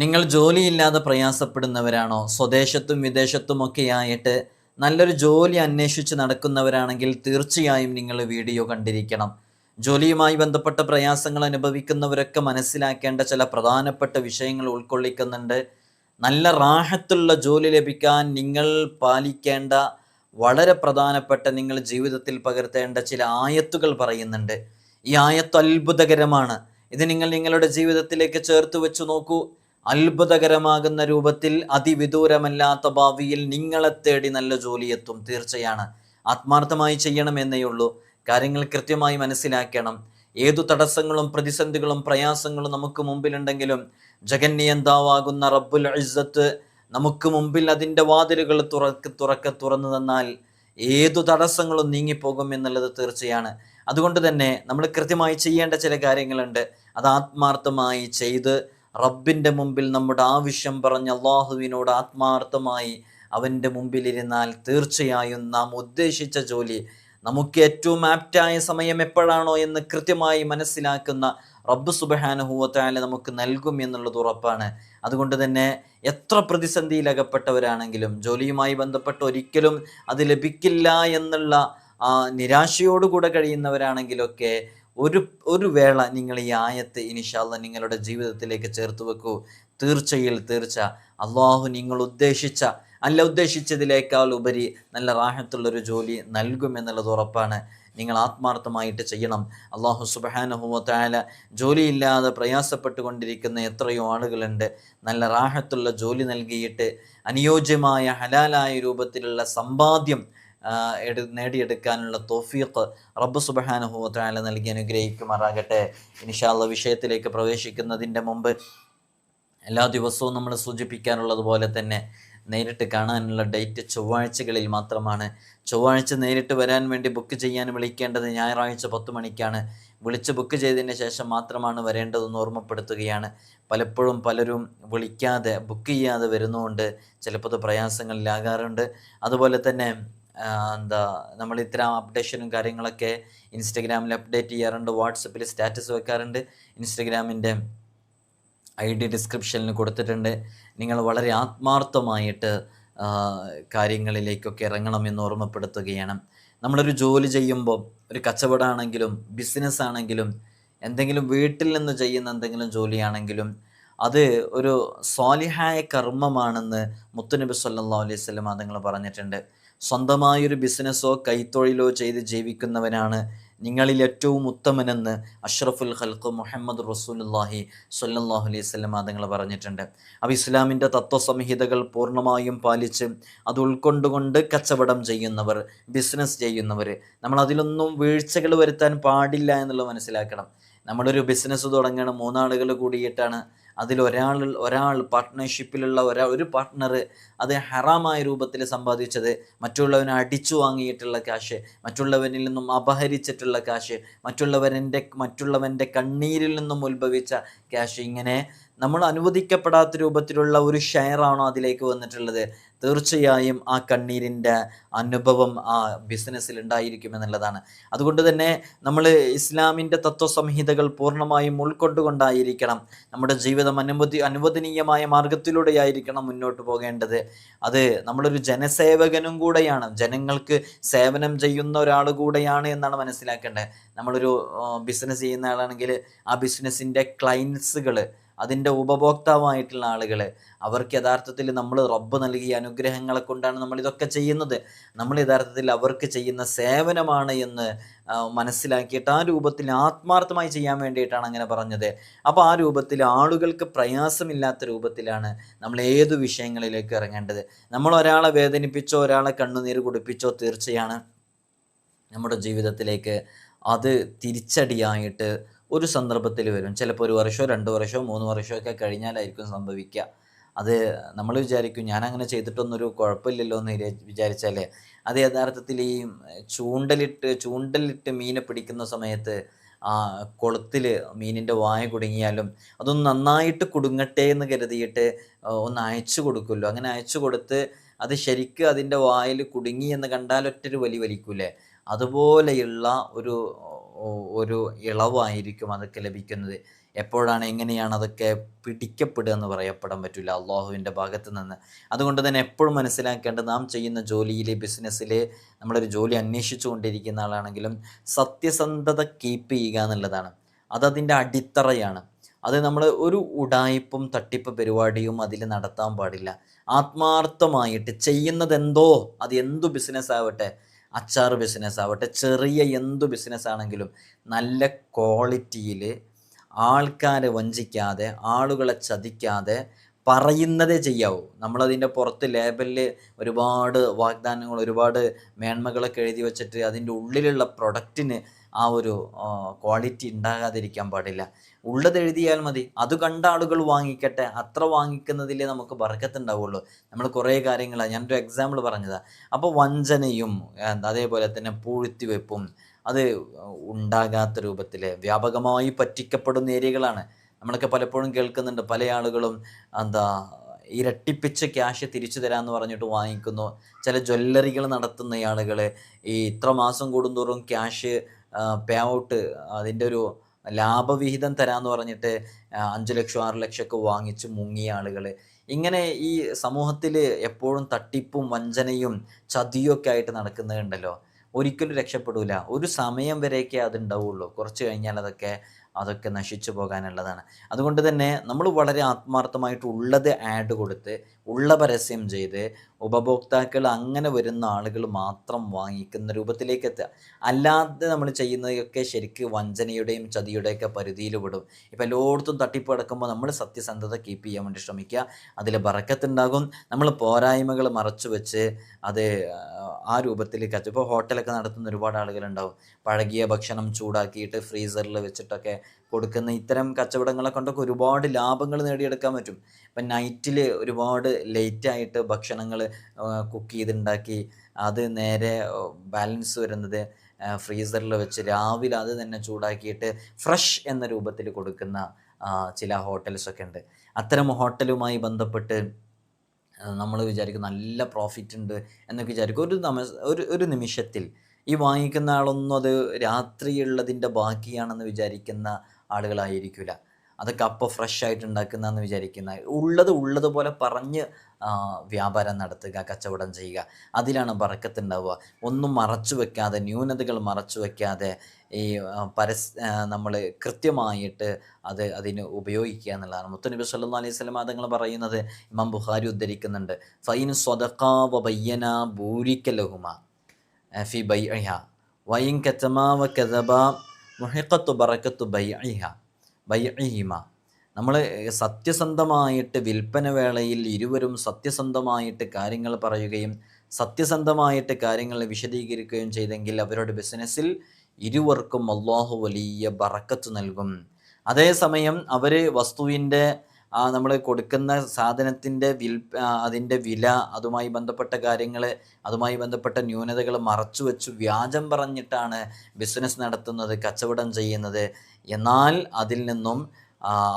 നിങ്ങൾ ജോലിയില്ലാതെ പ്രയാസപ്പെടുന്നവരാണോ? സ്വദേശത്തും വിദേശത്തുമൊക്കെയായിട്ട് നല്ലൊരു ജോലി അന്വേഷിച്ച് നടക്കുന്നവരാണെങ്കിൽ തീർച്ചയായും നിങ്ങൾ വീഡിയോ കണ്ടിരിക്കണം. ജോലിയുമായി ബന്ധപ്പെട്ട പ്രയാസങ്ങൾ അനുഭവിക്കുന്നവരൊക്കെ മനസ്സിലാക്കേണ്ട ചില പ്രധാനപ്പെട്ട വിഷയങ്ങൾ ഉൾക്കൊള്ളിക്കുന്നുണ്ട്. നല്ല റാഹത്തുള്ള ജോലി ലഭിക്കാൻ നിങ്ങൾ പാലിക്കേണ്ട വളരെ പ്രധാനപ്പെട്ട, നിങ്ങൾ ജീവിതത്തിൽ പകർത്തേണ്ട ചില ആയത്തുകൾ പറയുന്നുണ്ട്. ഈ ആയത്ത് അത്ഭുതകരമാണ്. ഇത് നിങ്ങൾ നിങ്ങളുടെ ജീവിതത്തിലേക്ക് ചേർത്ത് വെച്ച് നോക്കൂ. അത്ഭുതകരമാകുന്ന രൂപത്തിൽ അതിവിദൂരമല്ലാത്ത ഭാവിയിൽ നിങ്ങളെ തേടി നല്ല ജോലി എത്തും. തീർച്ചയാണ്. ആത്മാർത്ഥമായി ചെയ്യണമെന്നേ ഉള്ളൂ. കാര്യങ്ങൾ കൃത്യമായി മനസ്സിലാക്കണം. ഏതു തടസ്സങ്ങളും പ്രതിസന്ധികളും പ്രയാസങ്ങളും നമുക്ക് മുമ്പിലുണ്ടെങ്കിലും ജഗന്നിയന്താവാകുന്ന റബ്ബുൽ ഇസ്സത്ത് നമുക്ക് മുമ്പിൽ അതിൻ്റെ വാതിലുകൾ തുറന്നു തന്നാൽ ഏതു തടസ്സങ്ങളും നീങ്ങിപ്പോകും എന്നുള്ളത് തീർച്ചയാണ്. അതുകൊണ്ട് തന്നെ നമ്മൾ കൃത്യമായി ചെയ്യേണ്ട ചില കാര്യങ്ങളുണ്ട്. അത് ആത്മാർത്ഥമായി ചെയ്ത് റബ്ബിൻ്റെ മുമ്പിൽ നമ്മുടെ ആവശ്യം പറഞ്ഞ് അള്ളാഹുവിനോട് ആത്മാർത്ഥമായി അവൻ്റെ മുമ്പിലിരുന്നാൽ തീർച്ചയായും നാം ഉദ്ദേശിച്ച ജോലി നമുക്ക് ഏറ്റവും ആപ്റ്റായ സമയം എപ്പോഴാണോ എന്ന് കൃത്യമായി മനസ്സിലാക്കുന്ന റബ്ബ് സുബ്ഹാനഹു വ തആല നമുക്ക് നൽകും എന്നുള്ളത് ഉറപ്പാണ്. അതുകൊണ്ട് തന്നെ എത്ര പ്രതിസന്ധിയിലകപ്പെട്ടവരാണെങ്കിലും ജോലിയുമായി ബന്ധപ്പെട്ട് ഒരിക്കലും അത് ലഭിക്കില്ല എന്നുള്ള നിരാശയോടുകൂടെ കഴിയുന്നവരാണെങ്കിലൊക്കെ ഒരു വേള നിങ്ങൾ ഈ ആയത്ത് ഇൻഷാ അല്ലാഹ് നിങ്ങളുടെ ജീവിതത്തിലേക്ക് ചേർത്ത് വെക്കൂ. തീർച്ച അള്ളാഹു നിങ്ങൾ ഉദ്ദേശിച്ചതിനേക്കാൾ ഉപരി നല്ല റാഹത്തുള്ളൊരു ജോലി നൽകും എന്നുള്ളത് ഉറപ്പാണ്. നിങ്ങൾ ആത്മാർത്ഥമായിട്ട് ചെയ്യണം. അള്ളാഹു സുബ്ഹാനഹു വ തആല ജോലിയില്ലാതെ പ്രയാസപ്പെട്ടുകൊണ്ടിരിക്കുന്ന എത്രയോ ആളുകളുണ്ട്. നല്ല റാഹത്തുള്ള ജോലി നൽകിയിട്ട് അനുയോജ്യമായ ഹലാലായ രൂപത്തിലുള്ള സമ്പാദ്യം നേടിയെടുക്കാനുള്ള തൗഫീഖ് റബ്ബ് സുബ്ഹാനഹു വ തആല നൽകി അനുഗ്രഹിക്കുമാറാകട്ടെ. ഇൻഷാ അല്ലാഹ് വിഷയത്തിലേക്ക് പ്രവേശിക്കുന്നതിൻ്റെ മുമ്പ് എല്ലാ ദിവസവും നമ്മൾ സൂചിപ്പിക്കാറുള്ളത് പോലെ തന്നെ നേരിട്ട് കാണാനുള്ള ഡേറ്റ് ചൊവ്വാഴ്ചകളിൽ മാത്രമാണ്. ചൊവ്വാഴ്ച നേരിട്ട് വരാൻ വേണ്ടി ബുക്ക് ചെയ്യാൻ വിളിക്കേണ്ടത് ഞായറാഴ്ച 10 മണിക്കാണ്. വിളിച്ച് ബുക്ക് ചെയ്തതിന് ശേഷം മാത്രമാണ് വരേണ്ടതെന്ന് ഓർമ്മപ്പെടുത്തുകയാണ്. പലപ്പോഴും പലരും ബുക്ക് ചെയ്യാതെ വരുന്നതുകൊണ്ട് ചിലപ്പോൾ പ്രയാസങ്ങളിലാകാറുണ്ട്. അതുപോലെ തന്നെ നമ്മൾ ഇത്തരം അപ്ഡേഷനും കാര്യങ്ങളൊക്കെ ഇൻസ്റ്റഗ്രാമിൽ അപ്ഡേറ്റ് ചെയ്യാറുണ്ട്, വാട്സപ്പിൽ സ്റ്റാറ്റസ് വെക്കാറുണ്ട്. ഇൻസ്റ്റഗ്രാമിൻ്റെ ID ഡിസ്ക്രിപ്ഷനിൽ കൊടുത്തിട്ടുണ്ട്. നിങ്ങൾ വളരെ ആത്മാർത്ഥമായിട്ട് കാര്യങ്ങളിലേക്കൊക്കെ ഇറങ്ങണമെന്ന് ഓർമ്മപ്പെടുത്തുകയാണ്. നമ്മളൊരു ജോലി ചെയ്യുമ്പോൾ, ഒരു കച്ചവടമാണെങ്കിലും ബിസിനസ് ആണെങ്കിലും എന്തെങ്കിലും വീട്ടിൽ നിന്ന് ചെയ്യുന്ന എന്തെങ്കിലും ജോലിയാണെങ്കിലും അത് ഒരു സ്വാലിഹായ കർമ്മമാണെന്ന് മുത്തുനബി സല്ലല്ലാഹു അലൈഹി വസല്ലം തങ്ങൾ പറഞ്ഞിട്ടുണ്ട്. സ്വന്തമായൊരു ബിസിനസ്സോ കൈത്തൊഴിലോ ചെയ്ത് ജീവിക്കുന്നവനാണ് നിങ്ങളിൽ ഏറ്റവും ഉത്തമനെന്ന് അഷ്റഫുൽ ഖൽഖ് മുഹമ്മദ് റസൂലുള്ളാഹി സ്വല്ലല്ലാഹു അലൈഹി വസല്ലം തങ്ങൾ പറഞ്ഞിട്ടുണ്ട്. അപ്പോൾ ഇസ്ലാമിൻ്റെ തത്വസംഹിതകൾ പൂർണ്ണമായും പാലിച്ച് അത് ഉൾക്കൊണ്ടുകൊണ്ട് കച്ചവടം ചെയ്യുന്നവർ, ബിസിനസ് ചെയ്യുന്നവർ, നമ്മൾ അതിലൊന്നും വീഴ്ചകൾ വരുത്താൻ പാടില്ല എന്നുള്ളത് മനസ്സിലാക്കണം. നമ്മളൊരു ബിസിനസ് തുടങ്ങണം, 3 ആളുകൾ കൂടിയിട്ടാണ്. ഒരാൾ പാർട്ട്ണർഷിപ്പിലുള്ള ഒരു പാർട്ട്ണർ അത് ഹറാമായ രൂപത്തിൽ സമ്പാദിച്ചത്, മറ്റുള്ളവനെ അടിച്ചു വാങ്ങിയിട്ടുള്ള കാശ്, മറ്റുള്ളവനിൽ നിന്നും അപഹരിച്ചിട്ടുള്ള കാശ്, മറ്റുള്ളവൻ്റെ കണ്ണീരിൽ നിന്നും ഉത്ഭവിച്ച ക്യാഷ്, ഇങ്ങനെ നമ്മൾ അനുവദിക്കപ്പെടാത്ത രൂപത്തിലുള്ള ഒരു ഷെയറാണോ അതിലേക്ക് വന്നിട്ടുള്ളത്, തീർച്ചയായും ആ കണ്ണീരിൻ്റെ അനുഭവം ആ ബിസിനസ്സിൽ ഉണ്ടായിരിക്കും എന്നുള്ളതാണ്. അതുകൊണ്ട് തന്നെ നമ്മൾ ഇസ്ലാമിൻ്റെ തത്വസംഹിതകൾ പൂർണ്ണമായും ഉൾക്കൊണ്ടുകൊണ്ടായിരിക്കണം നമ്മുടെ ജീവിതം അനുവദനീയമായ മാർഗത്തിലൂടെയായിരിക്കണം മുന്നോട്ട് പോകേണ്ടത്. അത് നമ്മളൊരു ജനസേവകനും കൂടെയാണ്, ജനങ്ങൾക്ക് സേവനം ചെയ്യുന്ന ഒരാൾ കൂടെയാണ് എന്നാണ് മനസ്സിലാക്കേണ്ടത്. നമ്മളൊരു ബിസിനസ് ചെയ്യുന്ന ആളാണെങ്കിൽ ആ ബിസിനസ്സിൻ്റെ ക്ലയൻസുകൾ, അതിൻ്റെ ഉപഭോക്താവായിട്ടുള്ള ആളുകൾ, അവർക്ക് യഥാർത്ഥത്തിൽ നമ്മൾ റബ്ബ് നൽകിയ അനുഗ്രഹങ്ങളെ കൊണ്ടാണ് നമ്മളിതൊക്കെ ചെയ്യുന്നത്. നമ്മൾ യഥാർത്ഥത്തിൽ അവർക്ക് ചെയ്യുന്ന സേവനമാണ് എന്ന് മനസ്സിലാക്കിയിട്ട് ആ രൂപത്തിൽ ആത്മാർത്ഥമായി ചെയ്യാൻ വേണ്ടിയിട്ടാണ് അങ്ങനെ പറഞ്ഞത്. അപ്പോൾ ആ രൂപത്തിൽ ആളുകൾക്ക് പ്രയാസമില്ലാത്ത രൂപത്തിലാണ് നമ്മൾ ഏതു വിഷയങ്ങളിലേക്ക് ഇറങ്ങേണ്ടത്. നമ്മൾ ഒരാളെ വേദനിപ്പിച്ചോ ഒരാളെ കണ്ണുനീര് കുടിപ്പിച്ചോ തീർച്ചയാണ് നമ്മുടെ ജീവിതത്തിലേക്ക് അത് തിരിച്ചടിയായിട്ട് ഒരു സന്ദർഭത്തിൽ വരും. ചിലപ്പോൾ 1 വർഷമോ 2 വർഷമോ 3 വർഷമോ ഒക്കെ കഴിഞ്ഞാലായിരിക്കും സംഭവിക്കുക. അത് നമ്മൾ വിചാരിക്കും ഞാനങ്ങനെ ചെയ്തിട്ടൊന്നൊരു കുഴപ്പമില്ലല്ലോ എന്ന് വിചാരിച്ചാൽ അത് യഥാർത്ഥത്തിൽ ഈ ചൂണ്ടലിട്ട് മീനെ പിടിക്കുന്ന സമയത്ത് ആ കുളത്തിൽ മീനിൻ്റെ വായ കുടുങ്ങിയാലും അതൊന്ന് നന്നായിട്ട് കുടുങ്ങട്ടെ എന്ന് കരുതിയിട്ട് ഒന്ന് അയച്ചു കൊടുക്കുമല്ലോ. അങ്ങനെ അയച്ചു കൊടുത്ത് അത് ശരിക്കും അതിൻ്റെ വായിൽ കുടുങ്ങി എന്ന് കണ്ടാൽ ഒറ്റൊരു വലിക്കൂലേ, അതുപോലെയുള്ള ഒരു ഇളവായിരിക്കും അതൊക്കെ ലഭിക്കുന്നത്. എപ്പോഴാണ് എങ്ങനെയാണ് അതൊക്കെ പിടിക്കപ്പെടുക എന്ന് പറയപ്പെടാൻ പറ്റില്ല അള്ളാഹുവിൻ്റെ ഭാഗത്ത് നിന്ന്. അതുകൊണ്ട് തന്നെ എപ്പോഴും മനസ്സിലാക്കേണ്ടത്, നാം ചെയ്യുന്ന ജോലിയിൽ, ബിസിനസ്സിൽ, നമ്മളൊരു ജോലി അന്വേഷിച്ചു കൊണ്ടിരിക്കുന്ന ആളാണെങ്കിലും സത്യസന്ധത കീപ്പ് ചെയ്യുക എന്നുള്ളതാണ്. അതതിൻ്റെ അടിത്തറയാണ്. അത് നമ്മൾ ഒരു ഉഡായിപ്പും തട്ടിപ്പ് പരിപാടിയും അതിൽ നടത്താൻ പാടില്ല. ആത്മാർത്ഥമായിട്ട് ചെയ്യുന്നതെന്തോ, അത് എന്തു ബിസിനസ് ആവട്ടെ, അച്ചാർ ബിസിനസ് ആവട്ടെ, ചെറിയ എന്തു ബിസിനസ് ആണെങ്കിലും നല്ല ക്വാളിറ്റിയിൽ, ആൾക്കാരെ വഞ്ചിക്കാതെ, ആളുകളെ ചതിക്കാതെ പറയുന്നതേ ചെയ്യാവൂ. നമ്മളതിൻ്റെ പുറത്ത് ലേബലിൽ ഒരുപാട് വാഗ്ദാനങ്ങൾ, ഒരുപാട് മേന്മകളൊക്കെ എഴുതി വച്ചിട്ട് അതിൻ്റെ ഉള്ളിലുള്ള പ്രൊഡക്റ്റിന് ആ ഒരു ക്വാളിറ്റി ഉണ്ടാകാതിരിക്കാൻ പാടില്ല. ഉള്ളത് എഴുതിയാൽ മതി, അത് കണ്ട ആളുകൾ വാങ്ങിക്കട്ടെ. അത്ര വാങ്ങിക്കുന്നതിലേ നമുക്ക് ബർക്കത്തുണ്ടാവുള്ളൂ. നമ്മൾ കുറേ കാര്യങ്ങളാണ്, ഞാനൊരു എക്സാമ്പിൾ പറഞ്ഞതാണ്. അപ്പോൾ വഞ്ചനയും അതേപോലെ തന്നെ പൂഴ്ത്തിവെപ്പും അത് ഉണ്ടാകാത്ത രൂപത്തിൽ വ്യാപകമായി പറ്റിക്കപ്പെടുന്ന ഏരിയകളാണ്. നമ്മളൊക്കെ പലപ്പോഴും കേൾക്കുന്നുണ്ട്, പല ആളുകളും ഇരട്ടിപ്പിച്ച് ക്യാഷ് തിരിച്ചു തരാമെന്ന് പറഞ്ഞിട്ട് വാങ്ങിക്കുന്നു. ചില ജ്വല്ലറികൾ നടത്തുന്ന ആളുകൾ ഈ ഇത്ര മാസം കൂടുന്തോറും ക്യാഷ് പേ ഔട്ട്, അതിൻ്റെ ഒരു ലാഭവിഹിതം തരാമെന്ന് പറഞ്ഞിട്ട് 5 ലക്ഷം 6 ലക്ഷമൊക്കെ വാങ്ങിച്ച് മുങ്ങിയ ആളുകൾ. ഇങ്ങനെ ഈ സമൂഹത്തിൽ എപ്പോഴും തട്ടിപ്പും വഞ്ചനയും ചതിയൊക്കെ ആയിട്ട് നടക്കുന്നുണ്ടല്ലോ. ഒരിക്കലും രക്ഷപ്പെടില്ല. ഒരു സമയം വരെയൊക്കെ അതുണ്ടാവുള്ളൂ. കുറച്ച് കഴിഞ്ഞാൽ അതൊക്കെ നശിച്ചു പോകാനുള്ളതാണ്. അതുകൊണ്ട് തന്നെ നമ്മൾ വളരെ ആത്മാർത്ഥമായിട്ട് ഉള്ളത് ആഡ് കൊടുത്ത്, ഉള്ള പരസ്യം ചെയ്ത്, ഉപഭോക്താക്കൾ അങ്ങനെ വരുന്ന ആളുകൾ മാത്രം വാങ്ങിക്കുന്ന രൂപത്തിലേക്ക് എത്തുക. അല്ലാതെ നമ്മൾ ചെയ്യുന്നതൊക്കെ ശരിക്ക് വഞ്ചനയുടെയും ചതിയുടെയൊക്കെ പരിധിയിൽ വിടും. ഇപ്പം എല്ലായിടത്തും തട്ടിപ്പ് കിടക്കുമ്പോൾ നമ്മൾ സത്യസന്ധത കീപ്പ് ചെയ്യാൻ വേണ്ടി ശ്രമിക്കുക. അതിൽ ബറക്കത്തുണ്ടാകും. നമ്മൾ പോരായ്മകൾ മറച്ചു വെച്ച് അത് ആ രൂപത്തിൽ ഇപ്പോൾ ഹോട്ടലൊക്കെ നടത്തുന്ന ഒരുപാട് ആളുകളുണ്ടാവും. പഴകിയ ഭക്ഷണം ചൂടാക്കിയിട്ട് ഫ്രീസറിൽ വെച്ചിട്ടൊക്കെ കൊടുക്കുന്ന ഇത്തരം കച്ചവടങ്ങളെ കൊണ്ടൊക്കെ ഒരുപാട് ലാഭങ്ങൾ നേടിയെടുക്കാൻ പറ്റും. ഇപ്പം നൈറ്റിൽ ഒരുപാട് ലേറ്റായിട്ട് ഭക്ഷണങ്ങൾ കുക്ക് ചെയ്തുണ്ടാക്കി അത് നേരെ ബാലൻസ് വരുന്നത് ഫ്രീസറിൽ വെച്ച് രാവിലെ അത് തന്നെ ചൂടാക്കിയിട്ട് ഫ്രഷ് എന്ന രൂപത്തിൽ കൊടുക്കുന്ന ചില ഹോട്ടൽസൊക്കെ ഉണ്ട്. അത്തരം ഹോട്ടലുമായി ബന്ധപ്പെട്ട് നമ്മൾ വിചാരിക്കും നല്ല പ്രോഫിറ്റ് ഉണ്ട് എന്നൊക്കെ വിചാരിക്കും. ഒരു നിമിഷത്തിൽ ഈ വാങ്ങിക്കുന്ന ആളൊന്നും അത് രാത്രിയുള്ളതിൻ്റെ ബാക്കിയാണെന്ന് വിചാരിക്കുന്ന ആളുകളായിരിക്കില്ല. അതൊക്കെ അപ്പോൾ ഫ്രഷ് ആയിട്ട് ഉണ്ടാക്കുന്നതെന്ന് വിചാരിക്കുന്ന, ഉള്ളതുപോലെ പറഞ്ഞ് വ്യാപാരം നടത്തുക, കച്ചവടം ചെയ്യുക. അതിലാണ് ബറക്കത്തുണ്ടാവുക. ഒന്നും മറച്ചു വെക്കാതെ, ന്യൂനതകൾ മറച്ചു വെക്കാതെ ഈ നമ്മൾ കൃത്യമായിട്ട് അതിന് ഉപയോഗിക്കുക എന്നുള്ളതാണ്. മുത്തുനബി സല്ലല്ലാഹു അലൈഹി വസല്ലം തങ്ങൾ പറയുന്നത് ഇമാം ബുഖാരി ഉദ്ധരിക്കുന്നുണ്ട്. ഫൈൻ സ്വദഖാ വബയ്യന ബൂരിക ലഹുമാ ഫി ബൈഇഹാ വൈൻ കതമാ വകദബാ മുഹിഖത്തു ബറകത്തു ബൈഇഹിമാ. നമ്മൾ സത്യസന്ധമായിട്ട് വിൽപ്പന വേളയിൽ ഇരുവരും സത്യസന്ധമായിട്ട് കാര്യങ്ങൾ പറയുകയും സത്യസന്ധമായിട്ട് കാര്യങ്ങൾ വിശദീകരിക്കുകയും ചെയ്തെങ്കിൽ അവരുടെ ബിസിനസ്സിൽ ഇരുവർക്കും അല്ലാഹു വലിയ ബറക്കത്ത് നൽകും. അതേസമയം അവർ വസ്തുവിൻ്റെ നമ്മൾ കൊടുക്കുന്ന സാധനത്തിൻ്റെ അതിൻ്റെ വില, അതുമായി ബന്ധപ്പെട്ട കാര്യങ്ങൾ, അതുമായി ബന്ധപ്പെട്ട ന്യൂനതകൾ മറച്ചു വെച്ച് വ്യാജം പറഞ്ഞിട്ടാണ് ബിസിനസ് നടത്തുന്നത്, കച്ചവടം ചെയ്യുന്നത്. എന്നാൽ അതിൽ നിന്നും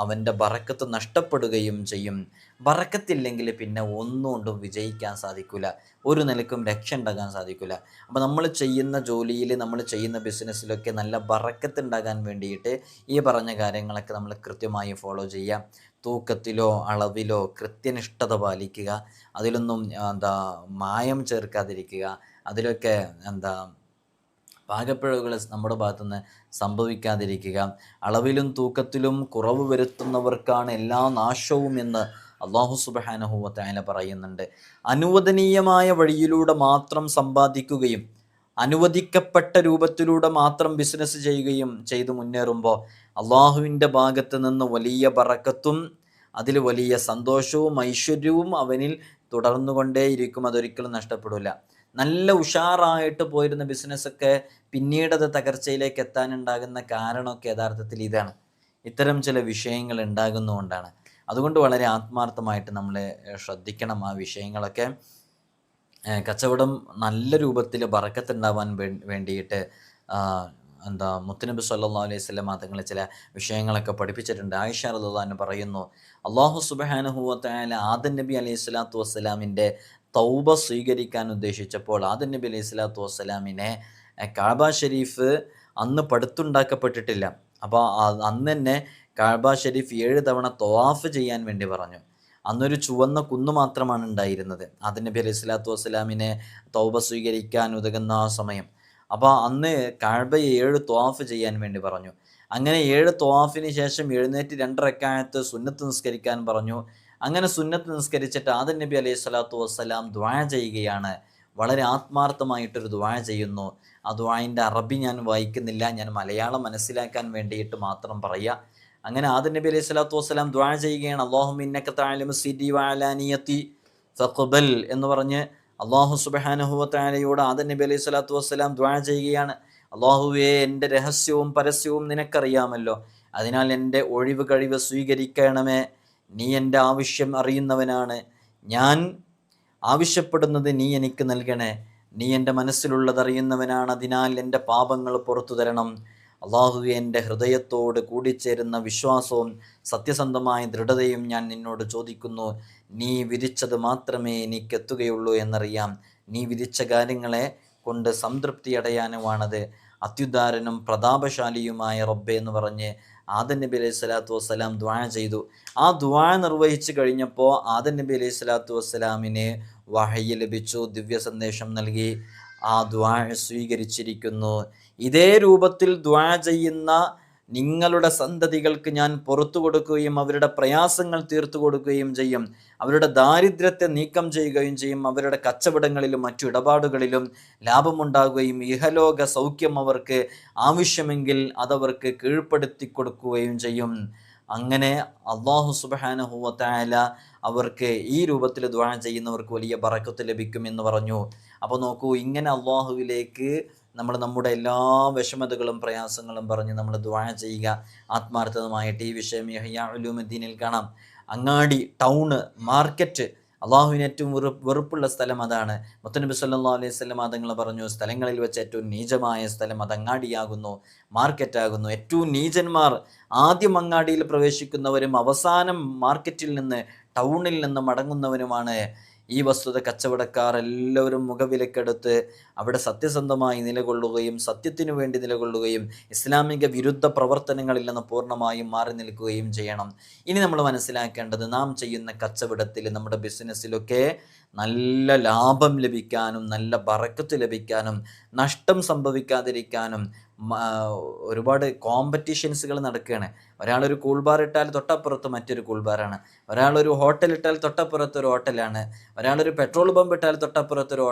അവൻ്റെ ബറക്കത്ത് നഷ്ടപ്പെടുകയും ചെയ്യും. ബറക്കത്തില്ലെങ്കിൽ പിന്നെ ഒന്നുകൊണ്ടും വിജയിക്കാൻ സാധിക്കില്ല, ഒരു നിലക്കും രക്ഷ ഉണ്ടാകാൻ സാധിക്കില്ല. അപ്പോൾ നമ്മൾ ചെയ്യുന്ന ജോലിയിൽ, നമ്മൾ ചെയ്യുന്ന ബിസിനസ്സിലൊക്കെ നല്ല ബറക്കത്ത് ഉണ്ടാകാൻ വേണ്ടിയിട്ട് ഈ പറഞ്ഞ കാര്യങ്ങളൊക്കെ നമ്മൾ കൃത്യമായി ഫോളോ ചെയ്യുക. തൂക്കത്തിലോ അളവിലോ കൃത്യനിഷ്ഠത പാലിക്കുക. അതിലൊന്നും മായം ചേർക്കാതിരിക്കുക. അതിലൊക്കെ പാകപ്പിഴവുകൾ നമ്മുടെ ഭാഗത്തുനിന്ന് സംഭവിക്കാതിരിക്കുക. അളവിലും തൂക്കത്തിലും കുറവ് വരുത്തുന്നവർക്കാണ് എല്ലാ നാശവും എന്ന് അല്ലാഹു സുബ്ഹാനഹു വ തആല പറയുന്നുണ്ട്. അനുവദനീയമായ വഴിയിലൂടെ മാത്രം സമ്പാദിക്കുകയും അനുവദിക്കപ്പെട്ട രൂപത്തിലൂടെ മാത്രം ബിസിനസ് ചെയ്യുകയും ചെയ്തു മുന്നേറുമ്പോൾ അള്ളാഹുവിൻ്റെ ഭാഗത്ത് നിന്ന് വലിയ ബറക്കത്തും അതിൽ വലിയ സന്തോഷവും ഐശ്വര്യവും അവനിൽ തുടർന്നുകൊണ്ടേയിരിക്കും. അതൊരിക്കലും നഷ്ടപ്പെടില്ല. നല്ല ഉഷാറായിട്ട് പോയിരുന്ന ബിസിനസ്സൊക്കെ പിന്നീടത് തകർച്ചയിലേക്ക് എത്താനുണ്ടാകുന്ന കാരണമൊക്കെ യഥാർത്ഥത്തിൽ ഇതാണ്. ഇത്തരം ചില വിഷയങ്ങൾ ഉണ്ടാകുന്നതുകൊണ്ടാണ്. അതുകൊണ്ട് വളരെ ആത്മാർത്ഥമായിട്ട് നമ്മൾ ശ്രദ്ധിക്കണം ആ വിഷയങ്ങളൊക്കെ. കച്ചവടം നല്ല രൂപത്തിൽ ബറക്കത്തുണ്ടാവാൻ വേണ്ടിയിട്ട് മുത്തുനബി സല്ലല്ലാഹു അലൈഹി വസല്ലം തങ്ങൾ ചില വിഷയങ്ങളൊക്കെ പഠിപ്പിച്ചിട്ടുണ്ട്. ആയിഷ റളിയല്ലാഹു അൻഹ പറയുന്നു, അല്ലാഹു സുബ്ഹാനഹു വ തആല ആദം നബി അലൈഹി സ്വലാത്തു വസ്സലാമിൻ്റെ തൗബ സ്വീകരിക്കാൻ ഉദ്ദേശിച്ചപ്പോൾ ആദം നബി അലൈഹി സ്വലാത്തു വസ്സലാമിനെ കഅബ ഷരീഫ് അന്ന് പടുത്തുണ്ടാക്കപ്പെട്ടിട്ടില്ല. അപ്പോൾ അന്ന് തന്നെ കഅബ ഷരീഫ് 7 തവണ തവാഫ് ചെയ്യാൻ വേണ്ടി പറഞ്ഞു. അന്നൊരു ചുവന്ന കുന്ന് മാത്രമാണ് ഉണ്ടായിരുന്നത് ആദം നബി അലൈഹി സ്വലാത്തു വസ്സലാമിനെ തൗബ സ്വീകരിക്കാൻ ഉതകുന്ന ആ സമയം. അപ്പോൾ അന്ന് കഅബയെ 7 തവാഫ് ചെയ്യാൻ വേണ്ടി പറഞ്ഞു. അങ്ങനെ 7 തവാഫിന് ശേഷം എഴുന്നേറ്റ് 2 റക്അത്ത് സുന്നത്ത് നിസ്കരിക്കാൻ പറഞ്ഞു. അങ്ങനെ സുന്നത്ത് നിസ്കരിച്ചിട്ട് ആദം നബി അലൈഹി സ്വലാത്തു വസ്സലാം ദുആ ചെയ്യുകയാണ്. വളരെ ആത്മാർത്ഥമായിട്ടൊരു ദുആ ചെയ്യുന്നു. ആ ദുആഇൻ്റെ അറബി ഞാൻ വായിക്കുന്നില്ല, ഞാൻ മലയാളം മനസ്സിലാക്കാൻ വേണ്ടിയിട്ട് മാത്രം പറയുക. അങ്ങനെ ആദം നബി അലൈഹി സ്വലാത്തു വസ്സലാം ദുആ ചെയ്യുകയാണ്. അല്ലാഹുമ്മ ഇന്നക തഅലമു സിരി വഅലാനിയതി ഫഖ്ബൽ എന്ന് പറഞ്ഞ് അല്ലാഹു സുബ്ഹാനഹു വ തആലയോട് ആദം നബി അലൈഹി സ്വലാത്തു വസ്സലാം ദുആ ചെയ്യുകയാണ്. അല്ലാഹുവേ, എൻ്റെ രഹസ്യവും പരസ്യവും നിനക്കറിയാമല്ലോ, അതിനാൽ എൻ്റെ ഒഴിവ് കഴിവ് സ്വീകരിക്കണമേ. നീ എൻ്റെ ആവശ്യം അറിയുന്നവനാണ്, ഞാൻ ആവശ്യപ്പെടുന്നത് നീ എനിക്ക് നൽകണേ. നീ എൻ്റെ മനസ്സിലുള്ളതറിയുന്നവനാണ്, അതിനാൽ എൻ്റെ പാപങ്ങൾ പുറത്തു തരണം. അള്ളാഹുവെ, എൻ്റെ ഹൃദയത്തോട് കൂടിച്ചേരുന്ന വിശ്വാസവും സത്യസന്ധമായ ദൃഢതയും ഞാൻ നിന്നോട് ചോദിക്കുന്നു. നീ വിധിച്ചത് മാത്രമേ എനിക്കെത്തുകയുള്ളൂ എന്നറിയാം. നീ വിധിച്ച കാര്യങ്ങളെ കൊണ്ട് സംതൃപ്തി അടയാനുമാണത്. അത്യുദാരനും പ്രതാപശാലിയുമായ റബ്ബെ എന്ന് പറഞ്ഞ് ആദം നബി അലൈഹി സ്വലാത്തു വസ്സലാം ദുആ ചെയ്തു. ആ ദുആ നിർവഹിച്ചു കഴിഞ്ഞപ്പോൾ ആദം നബി അലൈഹി സ്വലാത്തു വസ്സലാമിന് വഹയ്യ് ലഭിച്ചു, ദിവ്യ സന്ദേശം നൽകി. ആ ദുആ സ്വീകരിച്ചിരിക്കുന്നു. ഇതേ രൂപത്തിൽ ദുആ ചെയ്യുന്ന നിങ്ങളുടെ സന്തതികൾക്ക് ഞാൻ പുറത്തു കൊടുക്കുകയും അവരുടെ പ്രയാസങ്ങൾ തീർത്തു കൊടുക്കുകയും ചെയ്യും. അവരുടെ ദാരിദ്ര്യത്തെ നീക്കം ചെയ്യുകയും ചെയ്യും. അവരുടെ കച്ചവടങ്ങളിലും മറ്റു ഇടപാടുകളിലും ലാഭമുണ്ടാകുകയും ഇഹലോക സൗഖ്യം അവർക്ക് ആവശ്യമെങ്കിൽ അതവർക്ക് കീഴ്പ്പെടുത്തി കൊടുക്കുകയും ചെയ്യും. അങ്ങനെ അല്ലാഹു സുബ്ഹാനഹു വ തആല അവർക്ക് ഈ രൂപത്തിൽ ദുആ ചെയ്യുന്നവർക്ക് വലിയ ബറക്കത്ത് ലഭിക്കുമെന്ന് പറഞ്ഞു. അപ്പോൾ നോക്കൂ, ഇങ്ങനെ അള്ളാഹുവിലേക്ക് നമ്മൾ നമ്മുടെ എല്ലാ വിഷമതകളും പ്രയാസങ്ങളും പറഞ്ഞ് നമ്മൾ ദുആ ചെയ്യുക ആത്മാർത്ഥമായിട്ട്. ഈ വിഷയം യഹ്യാ ഉലൂമുദ്ദീനിൽ കാണാം. അങ്ങാടി, ടൗണ്, മാർക്കറ്റ്, അള്ളാഹുവിന് ഏറ്റവും വെറുപ്പുള്ള സ്ഥലം അതാണ്. മുത്തനബി സല്ലല്ലാഹു അലൈഹി വസല്ലം തങ്ങൾ പറഞ്ഞു, സ്ഥലങ്ങളിൽ വെച്ച് ഏറ്റവും നീചമായ സ്ഥലം അത് അങ്ങാടിയാകുന്നു, മാർക്കറ്റാകുന്നു. ഏറ്റവും നീചന്മാർ ആദ്യം അങ്ങാടിയിൽ പ്രവേശിക്കുന്നവരും അവസാനം മാർക്കറ്റിൽ നിന്ന്, ടൗണിൽ നിന്ന് മടങ്ങുന്നവരുമാണ്. ഈ വസ്തുത കച്ചവടക്കാർ എല്ലാവരും മുഖവിലക്കെടുത്ത് അവിടെ സത്യസന്ധമായി നിലകൊള്ളുകയും സത്യത്തിനു വേണ്ടി നിലകൊള്ളുകയും ഇസ്ലാമിക വിരുദ്ധ പ്രവർത്തനങ്ങളിൽ നിന്ന് പൂർണ്ണമായും മാറി നിൽക്കുകയും ചെയ്യണം. ഇനി നമ്മൾ മനസ്സിലാക്കേണ്ടത്, നാം ചെയ്യുന്ന കച്ചവടത്തിൽ, നമ്മുടെ ബിസിനസ്സിലൊക്കെ നല്ല ലാഭം ലഭിക്കാനും നല്ല ബറക്കത്ത് ലഭിക്കാനും നഷ്ടം സംഭവിക്കാതിരിക്കാനും ഒരുപാട് കോമ്പറ്റീഷൻസുകൾ നടക്കുകയാണ്. ഒരാളൊരു കൂൾബാർ ഇട്ടാൽ തൊട്ടപ്പുറത്ത് മറ്റൊരു കൂൾബാറാണ്. ഒരാളൊരു ഹോട്ടൽ ഇട്ടാൽ തൊട്ടപ്പുറത്ത് ഒരു ഹോട്ടലാണ്. ഒരാളൊരു പെട്രോൾ പമ്പ് ഇട്ടാൽ തൊട്ടപ്പുറത്ത് ഒരു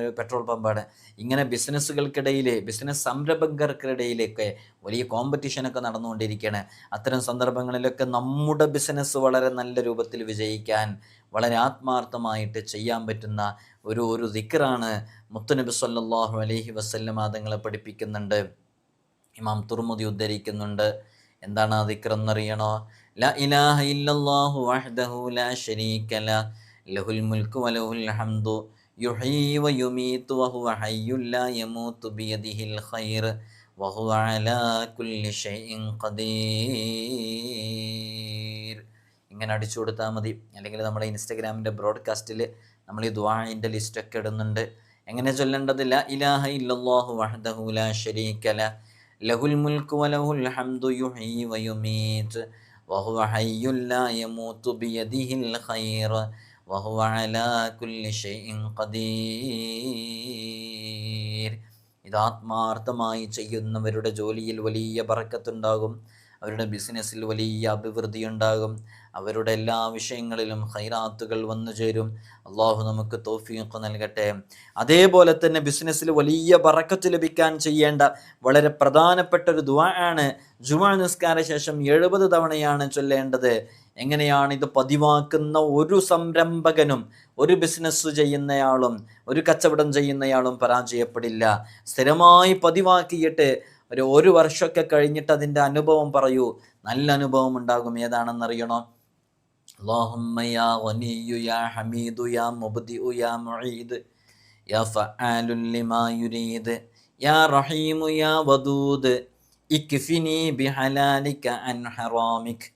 ഒരു പെട്രോൾ പമ്പാണ്. ഇങ്ങനെ ബിസിനസ്സുകൾക്കിടയിൽ, ബിസിനസ് സംരംഭകർക്കിടയിലൊക്കെ വലിയ കോമ്പറ്റീഷനൊക്കെ നടന്നുകൊണ്ടിരിക്കുകയാണ്. അത്തരം സന്ദർഭങ്ങളിലൊക്കെ നമ്മുടെ ബിസിനസ് വളരെ നല്ല രൂപത്തിൽ വിജയിക്കാൻ വളരെ ആത്മാർത്ഥമായിട്ട് ചെയ്യാൻ പറ്റുന്ന ഒരു ദിക്റാണ് മുത്തുനബി സല്ലല്ലാഹു അലൈഹി വസല്ലം തങ്ങളെ പഠിപ്പിക്കുന്നുണ്ട്. ഇമാം തുർമുദി ഉദ്ധരിക്കുന്നുണ്ട്. എന്താണ് ആ ദിക്ർ എന്നറിയണോ? ലാ ഇലാഹ ഇല്ലല്ലാഹു വഹ്ദഹു ലാ ശരീക ലഹു ലഹുൽ മുൽക്കു വലഹുൽ ഹംദു യുഹ്യീ വയുമീതു വഹുവ ഹയ്യുൻ ലാ യമൂതു ബിയദിഹിൽ ഖൈർ വഹുവ അലാ കുല്ലി ഷൈഇൻ ഖദീർ. ഇങ്ങനെ അടിച്ചു കൊടുത്താൽ മതി. അല്ലെങ്കിൽ നമ്മുടെ ഇൻസ്റ്റഗ്രാമിൻ്റെ ബ്രോഡ്കാസ്റ്റിൽ നമ്മൾ ഈ ദുആഇൻ്റെ ലിസ്റ്റൊക്കെ ഇടുന്നുണ്ട്. എങ്ങനെ ചൊല്ലേണ്ടത്? ലാ ഇലാഹ ഇല്ലല്ലാഹു വഹ്ദഹു ലാ ശരീക ലഹു ലഹുൽ മുൽക്കു വലഹുൽ ഹംദു യുഹ്യീ വയുമീതു വഹുവ ഹയ്യുൻ ലാ യമൂതു ബിയദിഹിൽ ഖൈർ വഹുവ അലാ കുല്ലി ഷൈഇൻ ഖദീർ. ഇത് ആത്മാർത്ഥമായി ചെയ്യുന്നവരുടെ ജോലിയിൽ വലിയ ബറക്കത്തുണ്ടാകും. അവരുടെ ബിസിനസ്സിൽ വലിയ അഭിവൃദ്ധി ഉണ്ടാകും. അവരുടെ എല്ലാ വിഷയങ്ങളിലും ഖൈറാത്തുകൾ വന്നു ചേരും. അള്ളാഹു നമുക്ക് തൗഫീഖ് നൽകട്ടെ. അതേപോലെ തന്നെ ബിസിനസ്സിൽ വലിയ ബറക്കത്ത് ലഭിക്കാൻ ചെയ്യേണ്ട വളരെ പ്രധാനപ്പെട്ട ഒരു ദുആ ആണ്. ജുമുഅ നിസ്കാര ശേഷം 70 തവണയാണ് ചൊല്ലേണ്ടത്. എങ്ങനെയാണ് ഇത് പതിവാക്കുന്ന ഒരു സംരംഭകനും, ഒരു ബിസിനസ് ചെയ്യുന്നയാളും, ഒരു കച്ചവടം ചെയ്യുന്നയാളും പരാജയപ്പെടില്ല. സ്ഥിരമായി പതിവാക്കിയിട്ട് ഒരു വർഷമൊക്കെ കഴിഞ്ഞിട്ട് അതിൻ്റെ അനുഭവം പറയൂ. നല്ല അനുഭവം ഉണ്ടാകും. ഏതാണെന്നറിയണോ? അല്ലാഹുമ്മ യാ ഗനിയ്യു യാ ഹമീദു യാ മുബ്ദിഉ യാ മുഈദ് യാ ഫഅാലുൻ ലിമാ യുരീദ് യാ റഹീമു യാ വദൂദ് ഇക്ഫിനി ബിഹലാലിക അൻ ഹറാമിക്.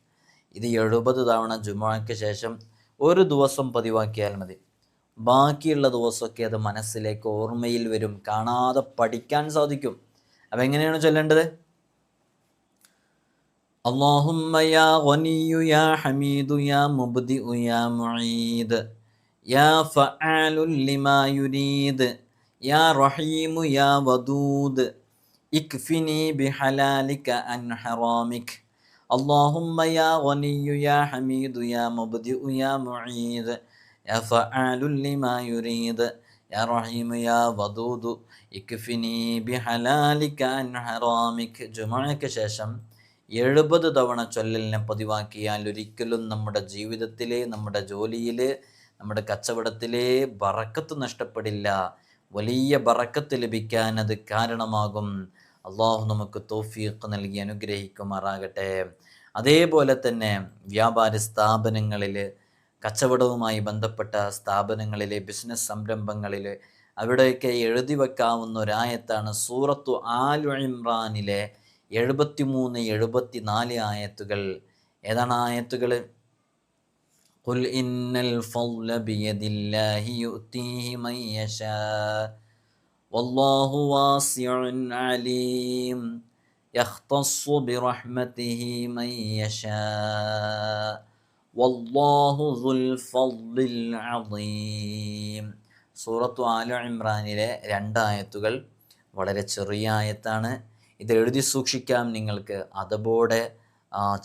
ഇത് 70 തവണ ജുമുഅയ്ക്ക് ശേഷം ഒരു ദിവസം പതിവാക്കിയാൽ മതി. ബാക്കിയുള്ള ദിവസമൊക്കെ അത് മനസ്സിലേക്ക് ഓർമ്മയിൽ വരും, കാണാതെ പഠിക്കാൻ സാധിക്കും. അപ്പം എങ്ങനെയാണ് ചൊല്ലേണ്ടത്? اللهم يا غني يا حميد يا مبدئ يا معيد يا فعال لما يريد يا رحيم يا ودود اكفني بحلالك عن حرامك. اللهم يا غني يا حميد يا مبدئ يا معيد يا فعال لما يريد يا رحيم يا ودود اكفني بحلالك عن حرامك. ജുമുഅയ്ക്ക് ശേഷം 70 തവണ ചൊല്ലലിനെ പതിവാക്കിയാൽ ഒരിക്കലും നമ്മുടെ ജീവിതത്തിലെ, നമ്മുടെ ജോലിയിൽ, നമ്മുടെ കച്ചവടത്തിലെ ബറക്കത്ത് നഷ്ടപ്പെടില്ല. വലിയ ബറക്കത്ത് ലഭിക്കാൻ അത് കാരണമാകും. അള്ളാഹു നമുക്ക് തൗഫീഖ് നൽകി അനുഗ്രഹിക്കുമാറാകട്ടെ. അതേപോലെ തന്നെ വ്യാപാര സ്ഥാപനങ്ങളിൽ, കച്ചവടവുമായി ബന്ധപ്പെട്ട സ്ഥാപനങ്ങളിലെ ബിസിനസ് സംരംഭങ്ങളിൽ അവിടെയൊക്കെ എഴുതി വെക്കാവുന്ന ഒരായത്താണ് സൂറത്തു ആലു ഇമ്രാനിലെ 73, 74 ആയത്തുകൾ. ഏതാണ് ആയത്തുകൾ? ഖുൽ ഇന്നൽ ഫള ബിയദില്ലാഹി യുഅ്തീഹി മൻ യശാ വല്ലാഹു വാസിഉൻ അലീം യഖ്തസ്സു ബിറഹ്മതിഹി മൻ യശാ വല്ലാഹു ദുൽ ഫളിൽ അളീം. സൂറത്തു ആലു ഇമ്രാനിലെ 2 ആയത്തുകൾ വളരെ ചെറിയ ആയത്താണ്. ഇത് എഴുതി സൂക്ഷിക്കാം. നിങ്ങൾക്ക് അതബോടെ,